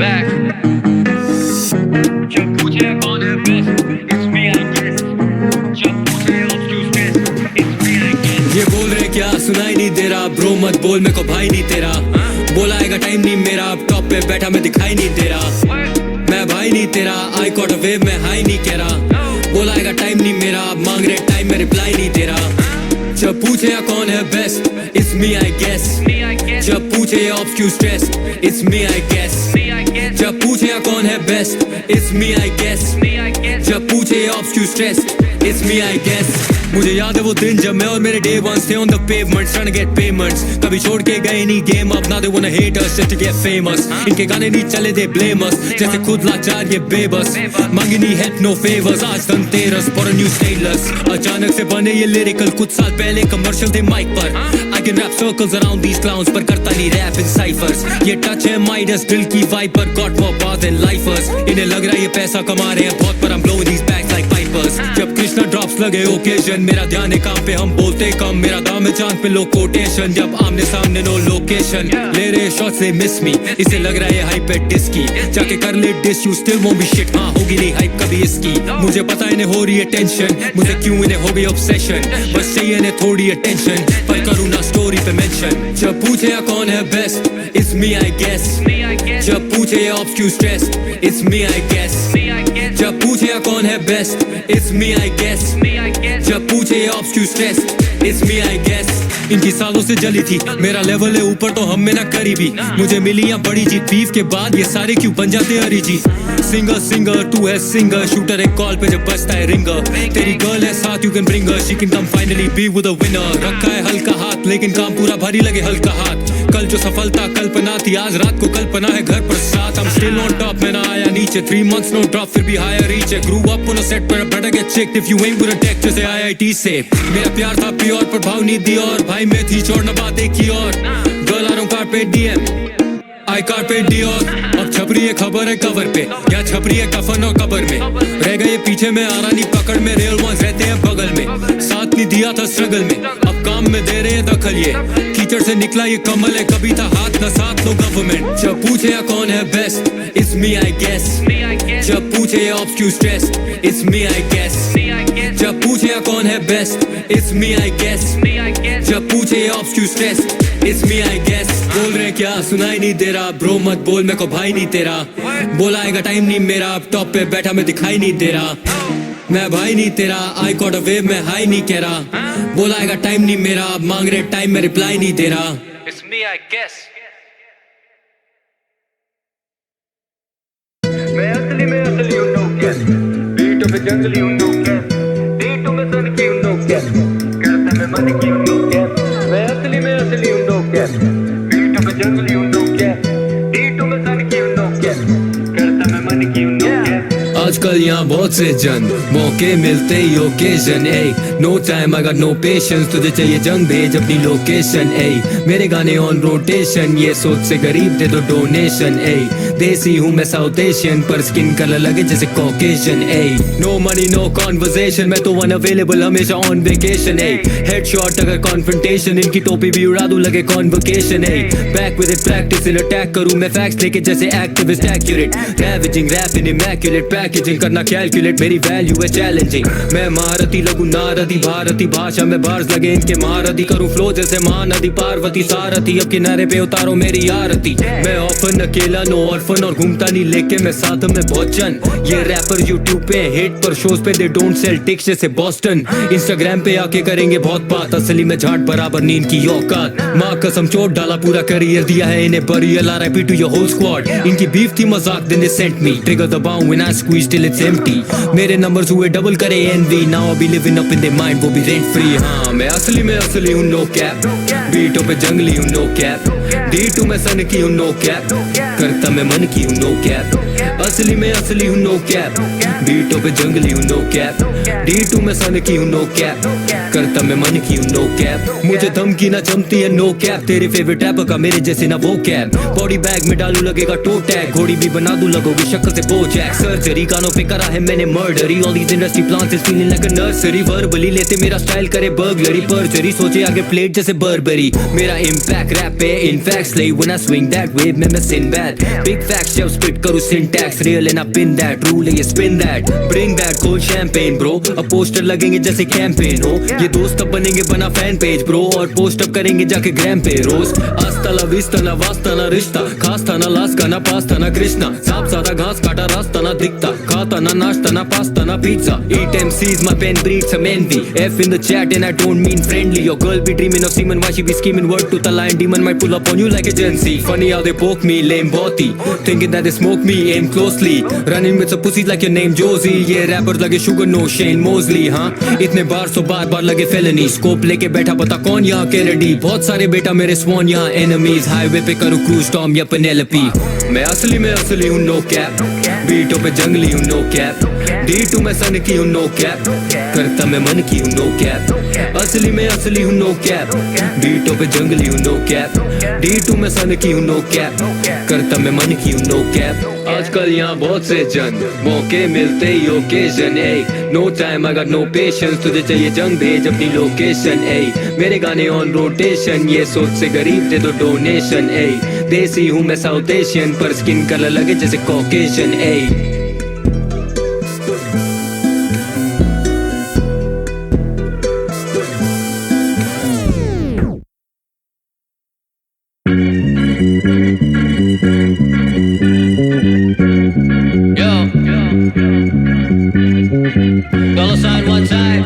back. जब पूछे कौन है best, it's me I guess. जब पूछे obtuse guess, it's me I guess. ये बोल रहे क्या सुनाई नहीं दे रहा, ब्रो मत बोल मेरे को भाई नहीं तेरा. बोलाएगा टाइम नहीं मेरा, अब टॉप पे बैठा मैं दिखाई नहीं दे रहा. मैं भाई नहीं तेरा, आई कॉट अ वेव में हाई नहीं कह रहा. बोलाएगा टाइम नहीं मेरा, अब मांग रहे टाइम में रिप्लाई नहीं दे रहा. जब पूछे कौन है best, it's me I guess. जब पूछे obtuse stress, it's me I guess. जब पूछे कौन है best, it's me I guess. जब पूछे obtuse stress, it's me I guess. मुझे याद है वो दिन जब मैं और मेरे day ones थे on the pavements trying to get payments. कभी छोड़ के गए नहीं game up, now they wanna hate us just to get famous. इनके गाने नहीं चले they blame us, जैसे खुद लाचार ये बेबस. मांगी नहीं help no favors, आज Dhanteras for a new stateless. अचानक से बने ये lyrical, कुछ साल पहले commercial थे mic पर. I can rap circles around these clowns, पर करता नहीं rap in ciphers. ये touch है Midas दिल की vibe पर, got more bars than lifers. इन्हें लग रहा है ये पैसा कमा रहे हैं बहुत, पर I'm blowing these bags like pipers. जब कृष्णा drops लगे occasion, मेरा ध्यान है काम पे हम बोलते कम. मेरा दाम है चांद पे लो कोटेशन, जब आमने सामने नो लोकेशन. ले रहे शॉट्स से मिस मी, इसे लग रहा है हाइप है डिस्की. जाके कर ले this you still won't be shit, हाँ होगी नहीं हाइप कभी इसकी. मुझे पता इन्हें हो रही है टेंशन, मुझे क्यों इन्हें हो गई ऑब्सेशन. बस चाहिए इन्हें थोड़ी अटेंशन, पर करूँ ना स्टोरी पे मेंशन. जब पूछे कौन है best, it's me I guess. जब पूछे obtuse stress, it's me I guess. जब पूछे कौन है best, it's me I guess. जब पूछे obtuse stress, it's me I guess. इनकी सालों से जली थी, मेरा लेवल है ऊपर तो हम में ना करीबी. मुझे मिली यहाँ बड़ी जीत, बीफ के बाद ये सारे क्यों बन जाते अरिजीत. सिंगर सिंगर तू है सिंगर, शूटर है कॉल पे जब बजता है रिंगर. तेरी गर्ल है साथ, you can bring her, she can come finally be with a winner. रखा है हल्का हाथ लेकिन काम पूरा भारी लगे हल्का हाथ. कल जो सफलता कल्पना थी, आज रात को कल्पना है घर पर साथ. I'm still on top, मैं ना आया नीचे. 3 months no drop, फिर भी higher reach है. Grew up on a set पर better get checked if you ain't with a tech, जैसे IIT से. मेरा प्यार था प्योर पर भाव नहीं दी, और भाई मैं थी छोड़ना बात एक ही और. Girl I don't carpet DM, I carpet Dior. अब छप रही है खबर है कवर पे, क्या छप रही है कफन और कबर में. रह गए पीछे में आ रहा नहीं पकड़ में, real ones रहते हैं बगल में. साथ नहीं दिया था स्ट्रगल में, अब काम में दे रहे हैं दखल. ये कीचड़ से निकला ये कमल है, कभी था हाथ न साथ नो गवर्नमेंट. जब पूछे कौन है best, it's me I guess. जब पूछे obtuse stress, it's me I guess. जब पूछे कौन है best, it's me I guess. जब पूछे obtuse stress, it's me I guess. बोल रहे क्या सुनाई नहीं दे रहा, ब्रो मत बोल मेरे को भाई नहीं तेरा. बोलाएगा टाइम नहीं मेरा, अब टॉप पे बैठा मैं दिखाई नहीं दे रहा. मैं भाई नहीं तेरा, आई कॉट अ वेव में हाई नहीं कह रहा. बोलाएगा टाइम नहीं मेरा, अब मांग रहे टाइम में रिप्लाई नहीं दे रहा. It's me I guess. मैं असली हूँ no guess. बीटों पे जंगली हूँ no guess. बीटों में सन की हूँ no guess. करता मैं मन की हूँ no guess. मैं असली हूँ no guess. बीटों पे जंगली हूँ no guess. बीटों में सन की हूँ no guess. करता मैं मन की हूँ no guess. आजकल यहाँ बहुत से जन मौके मिलते ही occasion. No time I got no patience, तुझे चाहिए जंग भेज अपनी लोकेशन. मेरे गाने ऑन रोटेशन, ये सोच से गरीब दे दो डोनेशन. देसी हूँ मैं साउथ एशियन, पर स्किन कलर लगे जैसे Caucasian. No money no conversation, मैं तो अनअवेलेबल हमेशा ऑन वेकेशन. हेडशॉट अगर कॉन्फ्रंटेशन, इनकी टोपी भी उड़ा दूं लगे convocation. Back with it practice in attack करूं मैं फैक्ट्स लेके जैसे activist accurate. Ravaging rap in immaculate packaging, करना कैलकुलेट मेरी वैल्यू है चैलेंजिंग. मैं महारथी लगूं नारदी, भारती भाषा में बार्स लगे इनके महारथी. करूं फ्लो जैसे महानदी पार्वती सारथी, अब किनारे पे उतारो मेरी आरती. मैं ऑफन अकेला नो ऑर्फन, और घूमता नहीं लेके मैं साथ में भोजन. ये रैपर यूट्यूब पे हिट, पर शोज पे दे डोंट सेल टिक्स जैसे बॉस्टन. इंस्टाग्राम पे आके करेंगे बहुत बात, असली में झाट बराबर नींद की औकात. माँ कसम चोट डाला पूरा करियर, दिया है इन्हें burial. RIP to your whole squad. इनकी बीफ थी मजाक then they sent me. Trigger दबाऊं when I squeeze till it's empty. मेरे नंबर्स हुए डबल करे envy, now I be living up in their mind, वो भी रेंट फ्री. हाँ मैं असली हूँ नो कैप. बीटों पे जंगली हूँ नो कैप. D2 में सन की हूँ नो कैप. करता मैं मन की हूँ नो कैप. असली हूँ नो कैप, बीटों पे जंगली हूँ नो कैप, D2 में सन की हूँ नो कैप, करता मैं मन की हूँ नो कैप। मुझे धमकी ना जमती है नो कैप, तेरे फेवरेट रैपर का मेरे जैसे ना वो कैप। बॉडी बैग में डालू लगेगा टो टैग, घोड़ी भी बना दूं लगोगी शक्ल से बोजैक। सर्जरी कानों पे करा है मैंने murdery, all these industry plants is feeling like a nursery. Verbally लेते मेरा स्टाइल करे बर्गलरी, परजरी सोचे आगे प्लेट जैसे बर्बरी। मेरा इम्पैक्ट रैप पे in fact slave when I swing that wave में मैं Sinbad। Big facts जब spit करूँ syntax, real and I pin that, rule है ये spin that, bring that cold champagne bro। अब पोस्टर लगेंगे जैसे कैंपेन हो, ये दोस्त अब बनेंगे बना फैन पेज ब्रो, और पोस्ट अप करेंगे जाके ग्राम पे रोज। आस्ता ला विस्ता ना वास्ता ना रिश्ता, खास था ना लास का ना पास्ता ना कृष्णा, सांप सादा घास काटा रास्ता ना दिखता, खाता ना नाश्ता ना पास्ता ना pizza. Eat MCs my pen breeds some envy, F in the chat and I don't mean friendly। Your girl be dreaming of semen, why she be scheming, word to the line demon might pull up on you like a Gen Z। Funny how they poke me, lame body, thinking that they smoke me, aim closely, running with some pussies like your name Josie। ये rappers लगे sugar no Shane Mosley, हाँ इतने बार सो बार लगे felony, scope लेके बैठा पता कौन यहाँ Kennedy। बहुत सारे बेटा मेरे swan यहाँ enemies, highway पे करूँ cruise Tom या Penelope। मैं असली हूँ no cap, बीटों पे जंगली हूँ no cap, D2 में सन की हूँ no cap, करता मैं मन की हूँ no cap। असली हूँ no cap, बीटों पे जंगली हूँ no cap, D2 में सन की हूँ no cap, करता मैं मन की हूँ no cap। आजकल यहाँ बहुत से जन मौके मिलते ही occasion, no time I got no patience, तुझे चाहिए जंग भेज अपनी लोकेशन, मेरे गाने ऑन रोटेशन, ये सोच से गरीब दे दो डोनेशन। देसी हूँ मैं साउथ एशियन, पर स्किन कलर लगे जैसे कॉकेशियन। $sign one time,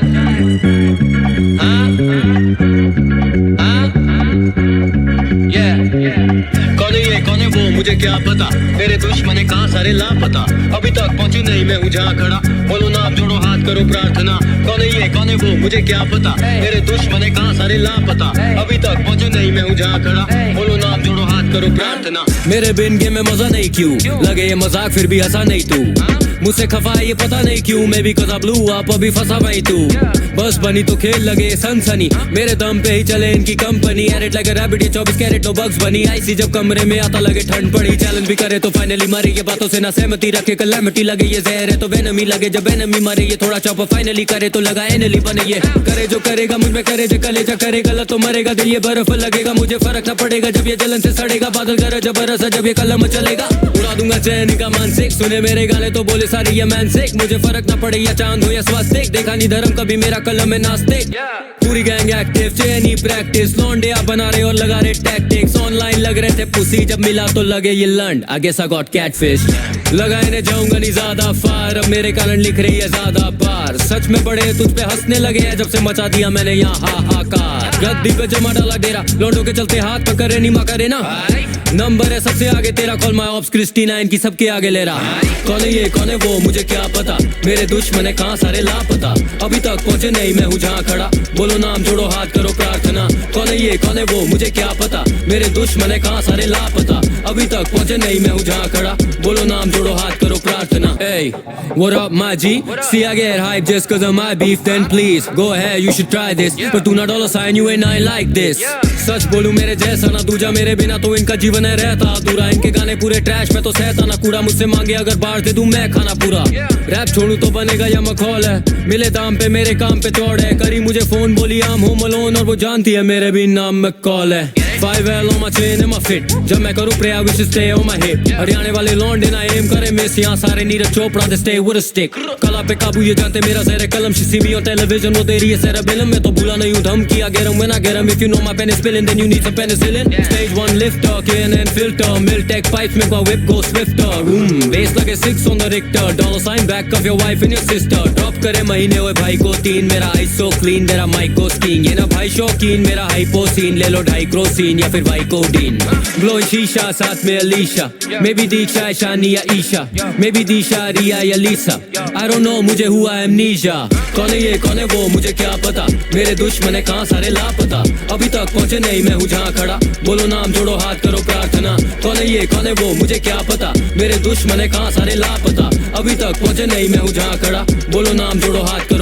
कौन है वो मुझे क्या पता, मेरे दुश्मन कहाँ सारे लापता, अभी तक पहुंची नहीं मैं हूँ जहाँ खड़ा, बोलो नाम जोड़ो हाथ करो प्रार्थना। कौन है वो मुझे क्या पता, मेरे दुश्मन कहाँ सारे लापता, अभी तक पहुंची नहीं मैं हूँ जहाँ खड़ा, बोलो नाम जोड़ो हाथ करो प्रार्थना। मेरे बिन गेम में मजा नहीं क्यों लगे ये मजाक, फिर भी हंसा नहीं तू, मुझसे खफा है ये पता नहीं क्यों, मैं भी कजा ब्लू आप अभी फंसा भाई तू। बस बनी तो खेल लगे सनसनी, मेरे दम पे ही चले इनकी कंपनी, एडिट लगे रैबिट ये 24 कैरेट नो बग्स बनी, आईसी जब कमरे में आता लगे ठंड पड़ी, चैलेंज भी करे तो फाइनली मारे, ये बातों से ना सहमति रखे कलैमिटी लगे, ये जहर है तो वेनमी लगे, जब एनमी मारे ये थोड़ा चौप फाइनली करे तो लगा एनली बने, ये करे जो करेगा मुझ में करे जो कलेजा करे गलत तो मरेगा, दिल ये बर्फ लगेगा मुझे फर्क ना पड़ेगा, जब ये जलन से सड़ेगा बादल करे जबरदस्त जब ये कलम चलेगा, उड़ा दूंगा चैन का मानसिक, सुने मेरे गाने तो बोले सारे ये मैन से, मुझे फर्क ना पड़े या चांद हो या स्वास्तिक, देखा नहीं धर्म कभी मेरा कलम है नास्तिक। पूरी गैंग एक्टिव चैनी प्रैक्टिस, लौंडे आप बना रहे और लगा रहे टैक्टिक्स, ऑनलाइन लग रहे थे पुसी जब मिला तो लगे ये लंड, I guess I got catfish, लगाए ने जाऊंगा नहीं ज्यादा फार, अब मेरे कारण लिख रही है ज्यादा बार, सच में बड़े तुझ पे हंसने लगे हैं जब से मचा दिया मैंने यहाँ हाहाकार, गद्दी पे जमा डाला डेरा, लौंडों के चलते हाथ पकड़े नहीं करे ना, नंबर है सबसे आगे तेरा, कॉल माय ऑप्स क्रिस्टीना इनकी सबके आगे ले रहा, कौन है वो मुझे क्या पता, मेरे दुश्मन है कहाँ सारे लापता, अभी तक पहुंचे नहीं मैं हूँ जहाँ खड़ा, बोलो नाम जोड़ो हाथ करो प्रार्थना। कौन है वो मुझे क्या पता, मेरे दुश्मन है कहाँ सारे लापता, अभी तक पहुंचे नहीं मैं हूँ जहाँ खड़ा, बोलो नाम जोड़ो हाथ करो प्रार्थना। Hey, what up my G? See I get hype just cause of my beef, then please go ahead you should try this, but do not $sign you and I like this। सच बोलूं मेरे जैसा ना दूजा, मेरे बिना तो इनका जीवन है रहता अधूरा, इनके गाने पूरे ट्रैश में तो सहता ना कूड़ा, मुझसे मांगे अगर बाहर दे दूं मैं खाना पूरा, रैप छोड़ूं तो बनेगा या मखौल है, मिले दाम पे मेरे काम पे चौड़ है, करी मुझे फोन बोली आम होम अलोन और वो जानती है मेरे भी नाम में कॉल है, 5L on my chain and my fit, जब मैं करूं pray I wish to stay on my hip, हरियाणे वाले लौंडे ना एम करे मिस, यहाँ सारे Neeraj Chopra they stay with a stick, कला पे काबू ये जानते मेरा ज़हर कलम, she see me on television वो तेरी है cerebellum, मैं तो भूला नहीं हूँ धमकी I get 'em when I get 'em, if you know my pen is spilling then you need some penicillin, stage 1 lifter KNN filter, Miltech pipes make my whip go swifter, bass लगे 6 on the Richter, $sign back of your wife and your sister, drop करे महीने हुए भाई को 3, मेरा eyes so clean मेरा mic को skiing, ये ना भाई शौकीन मेरा hypo scene, ले लो 2.5 सीन कोकीन या फिर वाइकोडीन। ग्लो शीशा साथ में अलीशा, मे बी दीक्षा शानी या ईशा, मे बी दीशा रिया या लीसा। आई डोंट नो मुझे हुआ एमनीशिया। कौन है ये कौन है वो मुझे क्या पता, मेरे दुश्मन है कहाँ सारे लापता। अभी तक पहुँचे नहीं मैं हूँ जहाँ खड़ा, बोलो नाम जोड़ो हाथ करो प्रार्थना। कौन है ये कौन है वो मुझे क्या पता, मेरे दुश्मन है कहाँ सारे लापता। अभी तक पहुँचे नहीं मैं हूँ जहाँ खड़ा, बोलो नाम जोड़ो हाथ करो